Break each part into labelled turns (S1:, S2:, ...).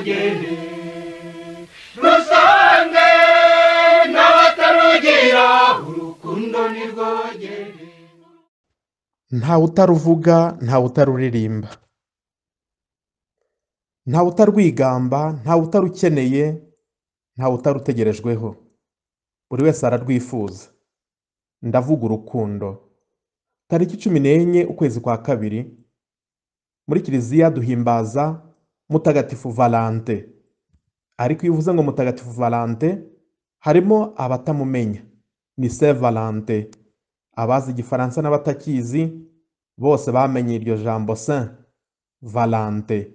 S1: nirwogere rusange n'abatarugira urukundo nirwogere.
S2: ntawe utaruvuga, ntawe utaruririmba, ntawe utarwigamba, ntawe utarukeneye, ntawe utarutegerejweho. buri wese ararwifuza. ndavuga urukundo. tariki 14 ukwezi kwa kabiri muri kiliziya duhimbaza mutagatifu Valante. ariko iyo uvuze ngo mutagatifu Valante harimo abatamumenya. ni Saint Valante. abazi igifaransa n'abatakizi bose bamenye iryo jambo Saint Valante.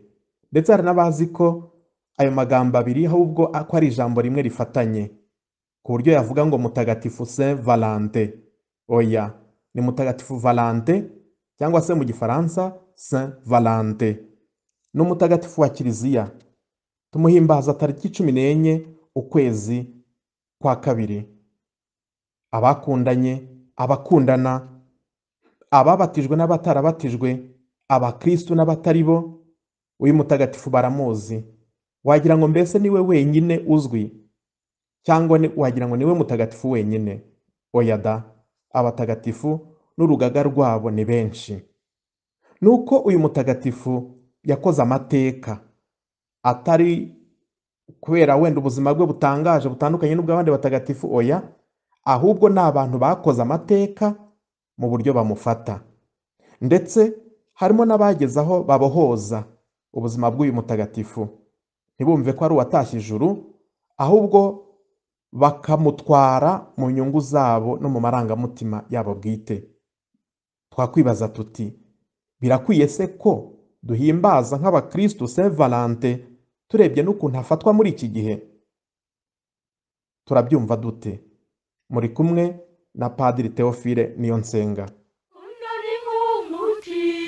S2: ndetse hari n'abazi ko ayo magambo abiri ahubwo ko ari ijambo rimwe rifatanye, ku buryo yavuga ngo mutagatifu Saint Valante. oya, ni mutagatifu Valante cyangwa se mu gifaransa Saint Valante. ni umutagatifu wa kiliziya. tumuhimbaza tariki 14 ukwezi kwa kabiri. abakundanye, abakundana, ababatijwe n'abatarabatijwe, abakristu n'abatari bo, uyu mutagatifu baramuzi. wagira ngo mbese niwe wenyine uzwi, cyangwa wagira ngo niwe mutagatifu wenyine. oya da, abatagatifu n'urugaga rwabo ni benshi. nuko uyu mutagatifu yakoze amateka, atari kubera wenda ubuzima bwe butangaje butandukanye n'ubw'abandi batagatifu, oya, ahubwo ni abantu bakoze amateka mu buryo bamufata. ndetse harimo n'abageze aho babohoza ubuzima bw'uyu mutagatifu, ntibumve ko ari uwatashye ijuru, ahubwo bakamutwara mu nyungu zabo no mu marangamutima yabo bwite. twakwibaza tuti, birakwiye se ko duhimbaza nk'abakristu Saint Valante turebye n'ukuntu afatwa muri iki gihe? turabyumva dute? muri kumwe na Padiri Theophile Niyonsenga.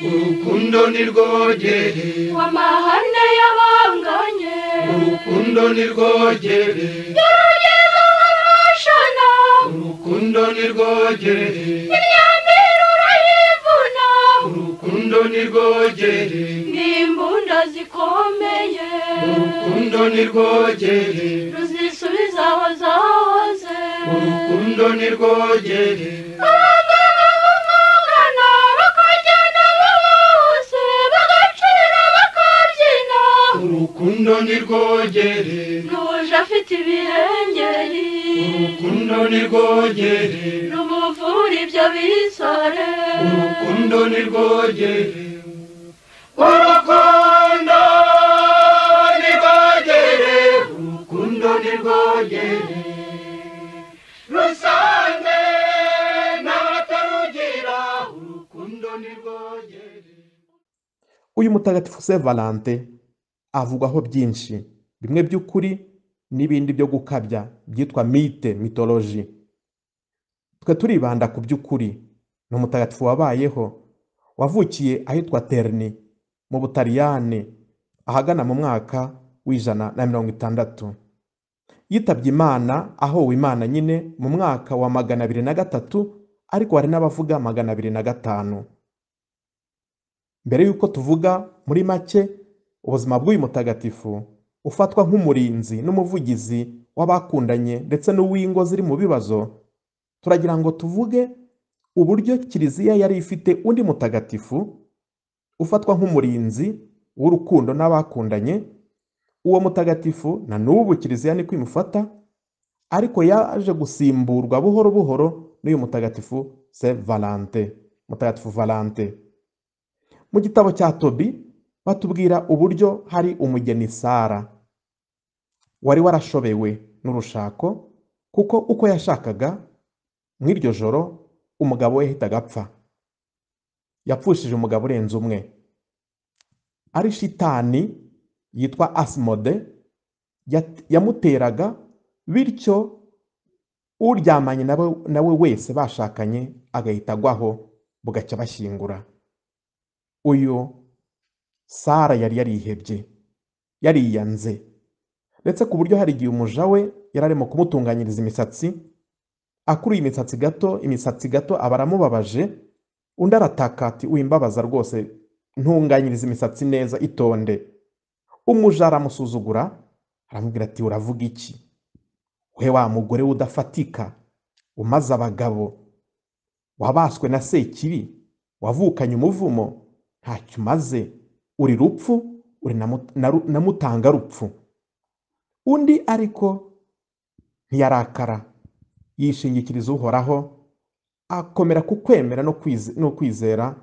S1: urukundo nirwogere
S3: w'amahane y'abanganye,
S1: urukundo nirwogere
S3: y'urugendo rw'amashana,
S1: urukundo nirwogere
S3: imyambaro urayivuna,
S1: urukundo nirwogere
S3: n'imbunda zikomeye,
S1: urukundo nirwogere
S3: ruzisubiza aho zahoze,
S1: urukundo nirwogere
S3: abagana bamugana bakajyana bose bagacira bakabyina,
S1: urukundo nirwogere
S3: n'uje afite ibirengeri,
S1: urukundo nirwogere
S3: rumuvura ibyo bisare,
S1: urukundo nirwogere urukundo nirwogere urukundo nirwogere rusange n'abatarugira urukundo nirwogere.
S2: uyu mutagatifu Saint Valante avugwaho byinshi, bimwe by'ukuri n'ibindi byo gukabya byitwa mite, mythology. twe turibanda ku by'ukuri. ni umutagatifu wabayeho, wavukiye ahitwa Terni mu Butaliyani ahagana mu mwaka w'160. yitabye Imana ahowe Imana nyine mu mwaka wa 203, ariko hari n'abavuga 205. mbere y'uko tuvuga muri make ubuzima bw'uyu mutagatifu, ufatwa nk'umurinzi n'umuvugizi w'abakundanye ndetse n'uw'ingo ziri mu bibazo, turagira ngo tuvuge uburyo kiliziya yari ifite undi mutagatifu ufatwa nk'umurinzi w'urukundo n'abakundanye. uwo mutagatifu na n'ubu kiliziya ni kwimufata, ariko yaje gusimburwa buhoro buhoro n'uyu mutagatifu Saint Valante, mutagatifu Valante. mu gitabo cya Tobi batubwira uburyo hari umugeni Sara wari warashobewe n'urushako, kuko uko yashakaga mw'iryo joro umugabo we yahitaga apfa. yapfushije umugabo urenze umwe. ari shitani yitwa Asimode yamuteraga, bityo uryamanye nawe wese bashakanye agahita agwaho, bugacya bashyingura. uyu Sara yari yarihebye, yariyanze, ndetse ku buryo hari igihe umuja we yari arimo kumutunganyiriza imisatsi, akuruye imisatsi gato aba aramubabaje, undi arataka ati wimbabaza rwose, ntunganyiriza imisatsi neza, itonde. umuja aramusuzugura aramubwira ati uravuga iki we wa mugore udafatika umaze abagabo wabaswe na sekibi wavukanye umuvumo ntacyo umaze uri rupfu uri na mutangarupfu. Undi ariko ntiyarakara yishingikiriza uhoraho akomera ku kwemera no kwizera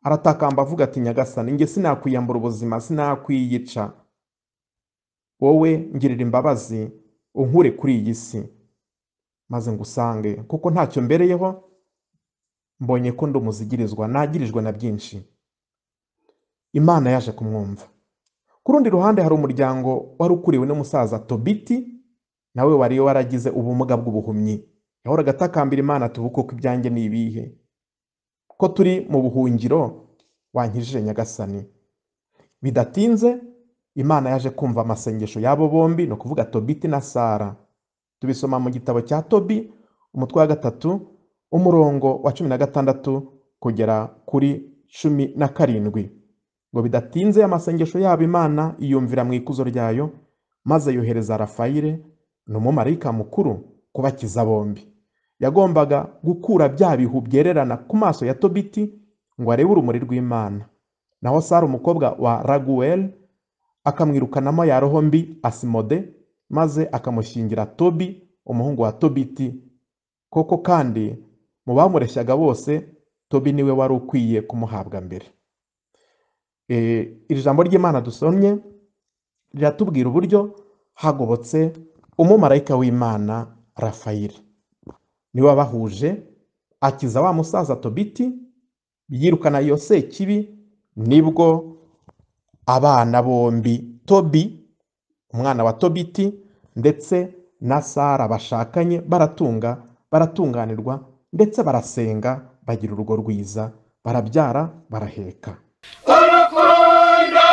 S2: aratakamba avuga ati nyagasani njye sinakwiyambura ubuzima sinakwiyica wowe ngirira imbabazi unkure kuri iyi si maze ngusange kuko ntacyo mbereyeho mbonye ko ndi umuzigirizwa nagirijwe na byinshi. Imana yaje kumwumva. Ku rundi ruhande hari umuryango wari ukuriwe n'umusaza Tobiti nawe wari waragize ubumuga bw'ubuhumyi yahoraga atakambira Imana ati ubu ibyanjye ni ibihe ko turi mu buhungiro wankijije nyagasani. Bidatinze Imana yaje kumva amasengesho y'abo bombi no kuvuga Tobiti na Sara. Tubisoma mu gitabo cya Tobi umutwe wa 3 umurongo wa 16 kugera kuri 17. Ngo bidatinze amasengesho yabo Imana iyumvira mu ikuzo ryayo maze yohereza Rafayire n'umumarayika mukuru kubakiza bombi. Yagombaga gukura bya bihu byererana ku maso ya Tobiti ngo arebe urumuri rw'Imana. Naho Sara umukobwa wa Raguel akamwirukanamo ya roho mbi Asimode maze akamushyingira Tobi umuhungu wa Tobiti. Koko kandi mu bamureshyaga bose Tobi niwe wari ukwiye kumuhabwa mbere. Iri jambo ry'Imana dusomye riratubwira uburyo hagobotse umumarayika w'Imana Rafayire. Niwe wabahuje akiza wa musaza Tobiti yirukana iyo sekibi. Nibwo abana bombi Tobi umwana wa Tobiti ndetse na Sara bashakanye baratunganirwa ndetse barasenga bagira urugo rwiza barabyara baraheka.
S1: urukundo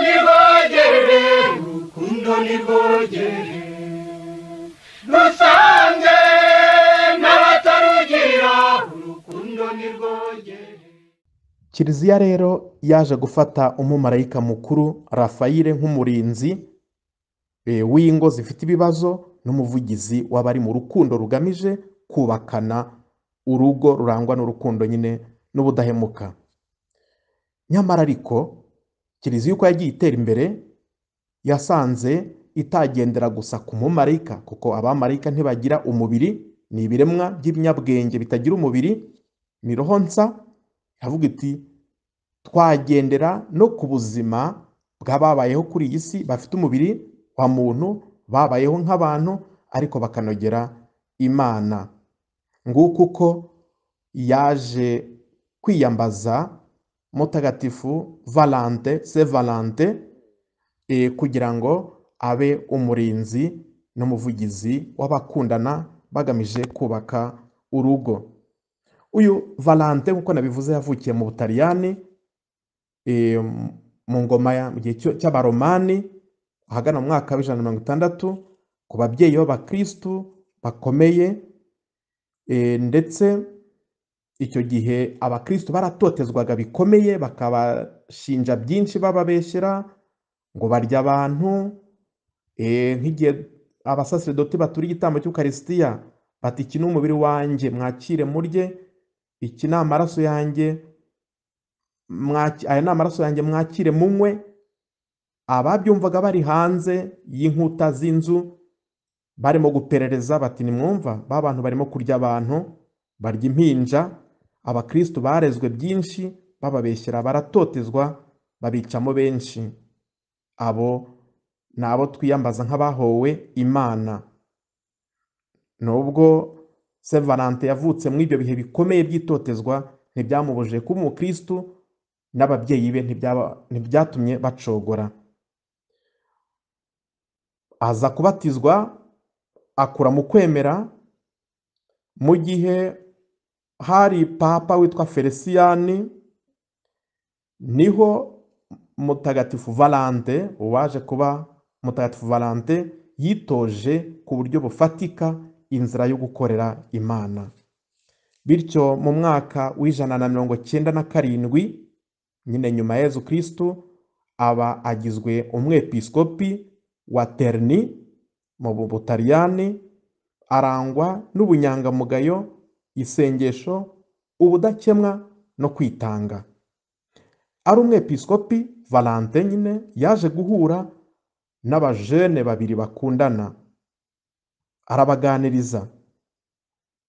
S1: nirwogere urukundo nirwogere rusange n'abatarugira urukundo nirwogere.
S2: Kiliziya rero yaje gufata umumarayika mukuru Rafayire nk'umurinzi w'ingo zifite ibibazo n'umuvugizi w'abari mu rukundo rugamije kubakana urugo rurangwa n'urukundo nyine n'ubudahemuka. Nyamara ariko Kiliziya uko yagiye itera imbere yasanze itagendera gusa ku mumarayika kuko abamarayika ntibagira umubiri, ni ibiremwa by'ibinyabwenge bitagira umubiri, ni roho nsa. Havuga iti twagendera no ku buzima bw'ababayeho kuri iyi si bafite umubiri wa muntu babayeho nk'abantu ariko bakanogera Imana. Nguko uko yaje kwiyambaza mutagatifu Valante se Valante kugira ngo abe umurinzi n'umuvugizi w'abakundana bagamije kubaka urugo. Uyu Valante nkuko nabivuze yavukiye mu Butaliyani mu ngoma mu gihe cy'Abaromani ahagana mu mwaka wa 160 ku babyeyi b'Abakristu bakomeye. Ndetse icyo gihe Abakristu baratotezwaga bikomeye bakabashinja byinshi bababeshyera ngo barya abantu. Nk'igihe abasaserdoti batura igitambo cy'Ukarisitiya bati iki ni umubiri wanjye mwakire murye, iki ni amaraso yanjye aya ni amaraso yanjye mwakire munywe. Ababyumvaga bari hanze y'inkuta z'inzu barimo guperereza bati nimwumva ba bantu barimo kurya abantu barya impinja. Abakristo barezwe byinshi bababeshyera baratotezwa babicamo benshi. Abo nabo twiyambaza nk'abahowe Imana. Nubwo Saint Valentin yavutse muri ibyo bihe bikomeye by'itotezwa ntibyamubujije kuba umukristo n'ababyeyi be ntibyatumye bacogora. Aza kubatizwa akura mu kwemera mu gihe hari papa witwa Felicien. Niho mutagatifu Valante waje kuba mutagatifu Valante yitoje ku buryo bufatika inzira yo gukorera Imana. Bityo mu mwaka wa 197 nyine nyuma ya Yezu Kristo aba agizwe umwepiskopi wa Terni mu Butaliyani, arangwa n'ubunyangamugayo, isengesho, ubudakemwa no kwitanga. Ari umwepiskopi, Valentin nyine yaje guhura n'abajene babiri bakundana, arabaganiriza.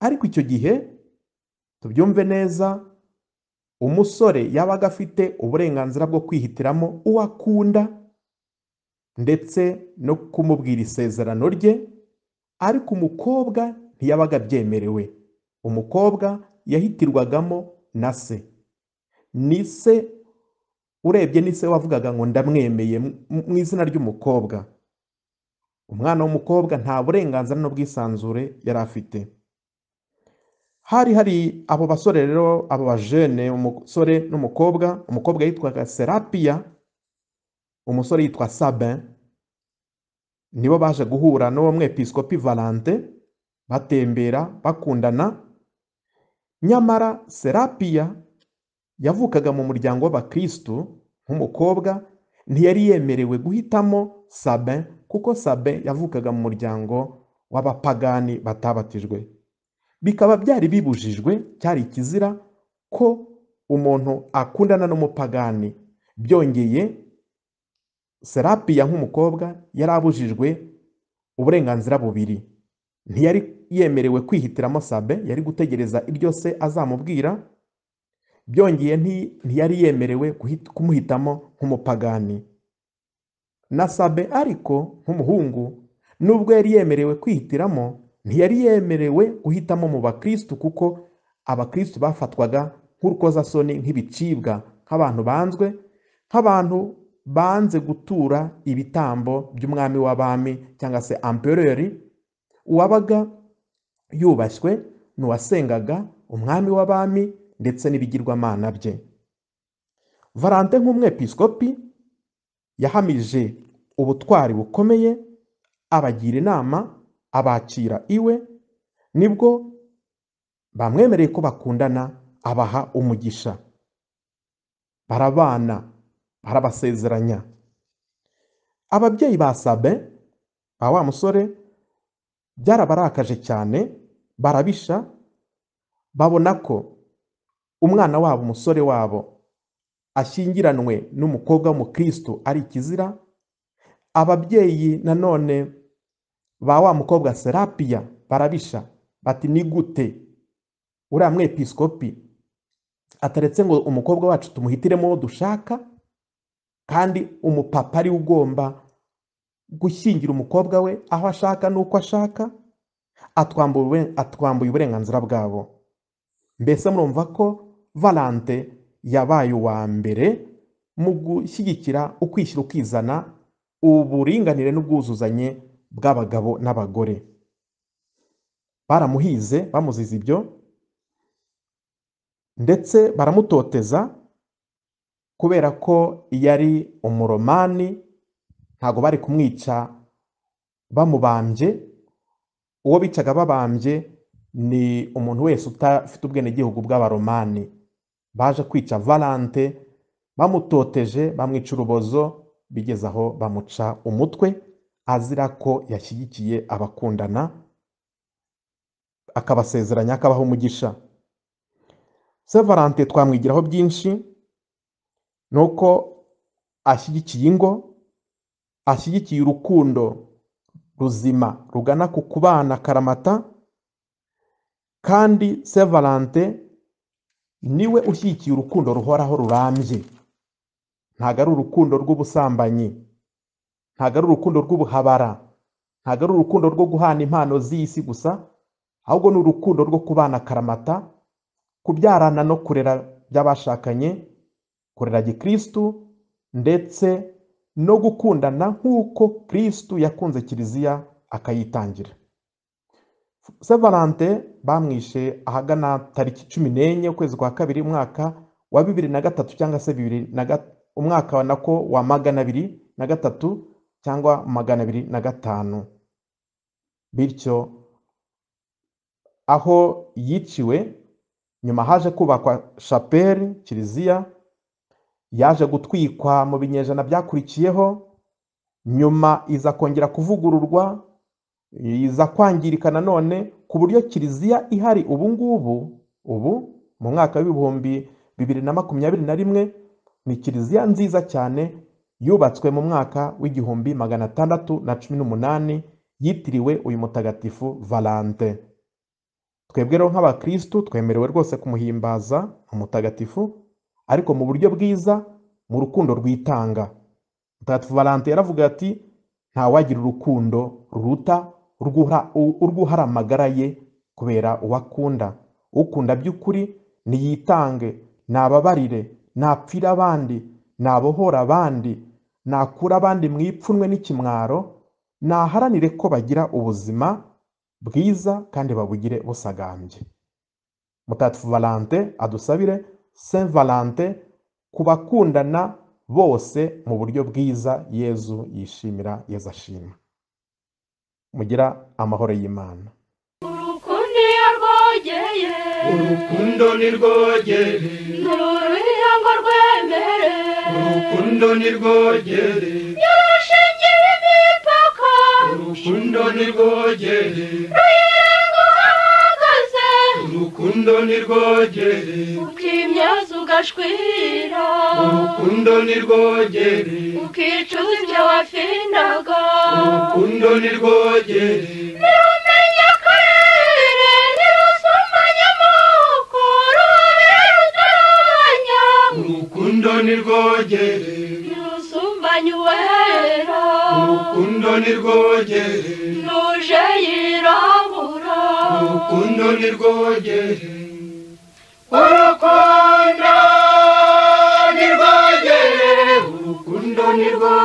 S2: Ariko icyo gihe tubyumve neza, umusore yabaga afite uburenganzira bwo kwihitiramo uwo akunda ndetse no kumubwira isezerano rye, ariko umukobwa ntiyabaga abyemerewe. Umukobwa yahitirwagamo na se. Ni se, urebye ni se wavugaga ngo ndamwemeye mu izina ry'umukobwa. Umwana w'umukobwa nta burenganzira n'ubwisanzure yari afite. Hari abo basore rero, abo bajene, umusore n'umukobwa. Umukobwa yitwaga Serapia, umusore yitwa Sabin. Nibo baje guhura n'uwo mwepiskopi Valentin, batembera bakundana. Nyamara Serapia yavukaga mu muryango w'abakristu nk'umukobwa, ntiyari yemerewe guhitamo Sabin, kuko Sabin yavukaga mu muryango w'abapagani batabatijwe. Bikaba byari bibujijwe, cyari ikizira ko umuntu akundana n'umupagani. Byongeye, Serapia nk'umukobwa yari abujijwe uburenganzira bubiri. Ntiyari yemerewe kwihitiramo Sabin, yari gutegereza ibyo se azamubwira. Byongeye, ntiyari yemerewe kumuhitamo nk'umupagani. Na Sabin ariko nk'umuhungu, nubwo yari yemerewe kwihitiramo, ntiyari yemerewe guhitamo mu bakristu, kuko abakristu bafatwaga nk'urukozasoni, nk'ibicibwa, nk'abantu banzwe, nk'abantu banze gutura ibitambo by'umwami w'abami cyangwa se empereur. Uwabaga yubashywe n'uwasengaga umwami w'abami ndetse n'ibigirwamana bye. Valentin nk'umwepiskopi yahamije ubutwari bukomeye, abagira inama, abakira iwe. Nibwo bamwemereye ko bakundana, abaha umugisha, barabana, barabasezeranya. Ababyeyi ba Sabin, ba wa musore, byarabarakaje cyane, barabisha. Babona ko umwana wabo, umusore wabo, ashyingiranwe n'umukobwa w'umukristo ari ikizira. Ababyeyi nanone ba wa mukobwa Serapia barabisha, bati ni gute uriya mwepiskopi ataretse ngo umukobwa wacu tumuhitiremo uwo dushaka, kandi umupapa ari ugomba gushyingira umukobwa we aho ashaka n'uko ashaka, atwambuye uburenganzira bwabo. Mbese murumva ko Valentin yabaye uwa mbere mu gushyigikira ukwishyira ukizana, uburinganire n'ubwuzuzanye bw'abagabo n'abagore. Baramuhize, bamuziza ibyo, ndetse baramutoteza kubera ko yari umuromani. Ntago bari kumwica bamubambye. Uwo bicaga babambye ni umuntu wese utafite ubwenegihugu bw'abaromani. Baje kwica Valentin, bamutoteje, bamwica urubozo, bigeze aho bamuca umutwe, azira ko yashyigikiye abakundana, akabasezeranya, akabaha umugisha. Saint Valentin twamwigiraho byinshi, nuko ashyigikiye ingo, ashyigikiye urukundo ruzima rugana ku kubana karamata. Kandi Saint Valentin niwe ushyigikiye urukundo ruhoraho rurambye. Ntago ari urukundo rw'ubusambanyi, ntago ari urukundo rw'ubuhabara, ntago ari urukundo rwo guhana impano z'isi gusa, ahubwo ni urukundo rwo kubana karamata, kubyarana no kurera by'abashakanye, kurera gikristu, ndetse no gukundana nk'uko Kristu yakunze Kiliziya akayitangira. Saint Valentin bamwishe ahagana tariki 14 ukwezi kwa kabiri umwaka wa 2003 cyangwa se umwaka wa nako wa 203 cyangwa 205. Bityo aho yiciwe, nyuma haje kubakwa chapelle Kiliziya yaje gutwikwa mu binyejana byakurikiyeho, nyuma iza kongera kuvugururwa, iza kwangirika nanone ku buryo kiliziya ihari ubu mu mwaka w'ibihumbi 2021 ni kiliziya nziza cyane yubatswe mu mwaka w'igihumbi 618 yitiriwe uyu mutagatifu Valante. Twebwe rero nk'abakristu twemerewe rwose kumuhimbaza umutagatifu, ariko mu buryo bwiza, mu rukundo rwitanga. Mutagatifu Valante yaravuga ati nta wagira urukundo ruruta urwuhara amagara ye kubera uwakunda. Ukunda by'ukuri niyitange, nababarire, napfira abandi, nabohora abandi, nakura abandi mu ipfunwe n'ikimwaro, naharanire ko bagira ubuzima bwiza kandi babugire busagambye. Mutagatifu Valante adusabire Saint Valante kubakundana bose mu buryo bwiza Yezu yishimira, Yezu ashima. Mugira amahoro y'Imana.
S3: urukundo iyo rwogeye
S1: urukundo nirwogere
S3: n'uruyango rwemere
S1: urukundo nirwogere
S3: yarushingira imipaka
S1: urukundo nirwogere
S3: ruyengo hahagaze
S1: urukundo nirwogere
S3: ukimyaza ugashwira
S1: urukundo nirwogere
S3: ukicuza ibyo wafindaga
S1: urukundo nirwogere
S3: ntirumenya akarere ntirusumbanya amoko rubere rutarabanya
S1: urukundo nirwogere
S3: ntirusumbanya uwera
S1: urukundo nirwogere
S3: nuje yirabura
S1: urukundo nirwogere urukundo nirwogere urukundo nirwogere